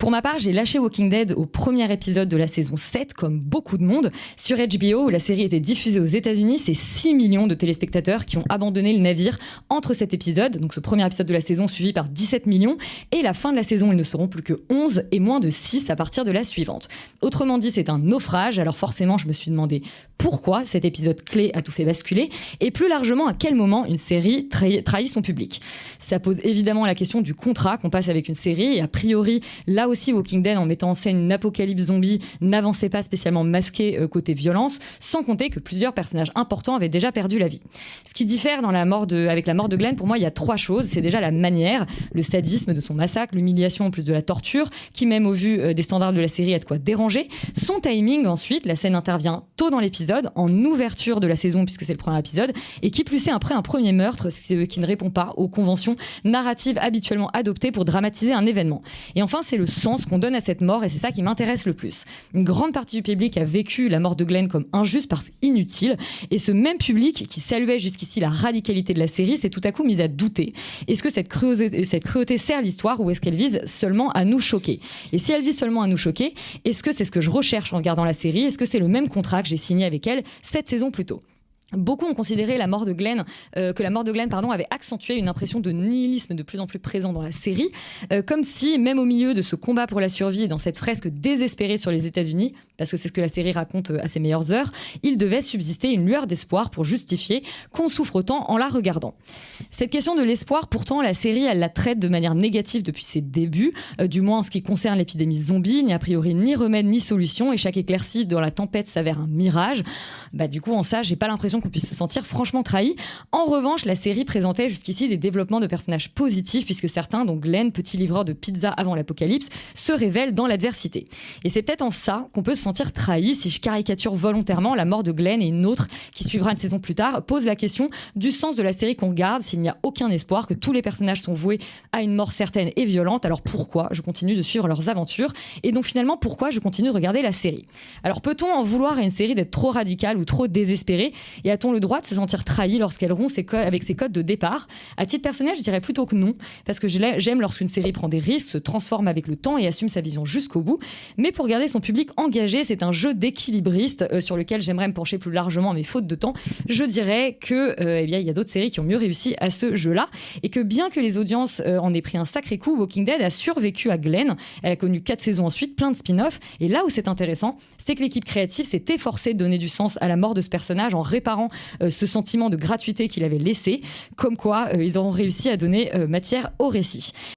Pour ma part, j'ai lâché Walking Dead au premier épisode de la saison 7, comme beaucoup de monde. Sur HBO, où la série était diffusée aux États-Unis, c'est 6 millions de téléspectateurs qui ont abandonné le navire entre cet épisode, donc ce premier épisode de la saison suivi par 17 millions, et la fin de la saison, ils ne seront plus que 11 et moins de 6 à partir de la suivante. Autrement dit, c'est un naufrage, alors forcément, je me suis demandé pourquoi cet épisode clé a tout fait basculer, et plus largement, à quel moment une série trahit son public. Ça pose évidemment la question du contrat qu'on passe avec une série, et a priori, là aussi, Walking Dead, en mettant en scène une apocalypse zombie, n'avançait pas spécialement masqué côté violence, sans compter que plusieurs personnages importants avaient déjà perdu la vie. Ce qui diffère avec la mort de Glenn, pour moi, il y a 3 choses. C'est déjà la manière, le sadisme de son massacre, l'humiliation en plus de la torture, qui même au vu des standards de la série a de quoi déranger. Son timing ensuite, la scène intervient tôt dans l'épisode, en ouverture de la saison puisque c'est le premier épisode, et qui plus est après un premier meurtre, ce qui ne répond pas aux conventions narratives habituellement adoptées pour dramatiser un événement. Et enfin, c'est le sens qu'on donne à cette mort, et c'est ça qui m'intéresse le plus. Une grande partie du public a vécu la mort de Glenn comme injuste parce qu'inutile, et ce même public qui saluait jusqu'ici la radicalité de la série s'est tout à coup mis à douter. Est-ce que cette cruauté sert l'histoire, ou est-ce qu'elle vise seulement à nous choquer ? Et si elle vise seulement à nous choquer, est-ce que c'est ce que je recherche en regardant la série ? Est-ce que c'est le même contrat que j'ai signé avec elle 7 saisons plus tôt ? Beaucoup ont considéré que la mort de Glenn avait accentué une impression de nihilisme de plus en plus présent dans la série, comme si, même au milieu de ce combat pour la survie et dans cette fresque désespérée sur les États-Unis, parce que c'est ce que la série raconte à ses meilleures heures, il devait subsister une lueur d'espoir pour justifier qu'on souffre autant en la regardant. Cette question de l'espoir, pourtant, la série, elle la traite de manière négative depuis ses débuts, du moins en ce qui concerne l'épidémie zombie. Il n'y a a priori ni remède ni solution, et chaque éclaircie dans la tempête s'avère un mirage. Du coup, en ça, j'ai pas l'impression qu'on puisse se sentir franchement trahi. En revanche, la série présentait jusqu'ici des développements de personnages positifs, puisque certains, dont Glenn, petit livreur de pizza avant l'apocalypse, se révèlent dans l'adversité. Et c'est peut-être en ça qu'on peut se sentir trahi. Si je caricature volontairement, la mort de Glenn et une autre qui suivra une saison plus tard pose la question du sens de la série qu'on regarde, s'il n'y a aucun espoir, que tous les personnages sont voués à une mort certaine et violente. Alors pourquoi je continue de suivre leurs aventures, et donc finalement pourquoi je continue de regarder la série? Alors peut-on en vouloir à une série d'être trop radicale ou trop désespérée, et a-t-on le droit de se sentir trahi lorsqu'elle rompt avec ses codes de départ? À titre personnel, je dirais plutôt que non, parce que j'aime lorsqu'une série prend des risques, se transforme avec le temps et assume sa vision jusqu'au bout. Mais pour garder son public engagé, c'est un jeu d'équilibriste sur lequel j'aimerais me pencher plus largement, mais faute de temps, je dirais que il y a d'autres séries qui ont mieux réussi à ce jeu-là, et que bien que les audiences en aient pris un sacré coup, Walking Dead a survécu à Glenn. Elle a connu 4 saisons ensuite, plein de spin-offs, et là où c'est intéressant, c'est que l'équipe créative s'est efforcée de donner du sens à la mort de ce personnage en réparant ce sentiment de gratuité qu'il avait laissé, comme quoi ils auront réussi à donner matière au récit.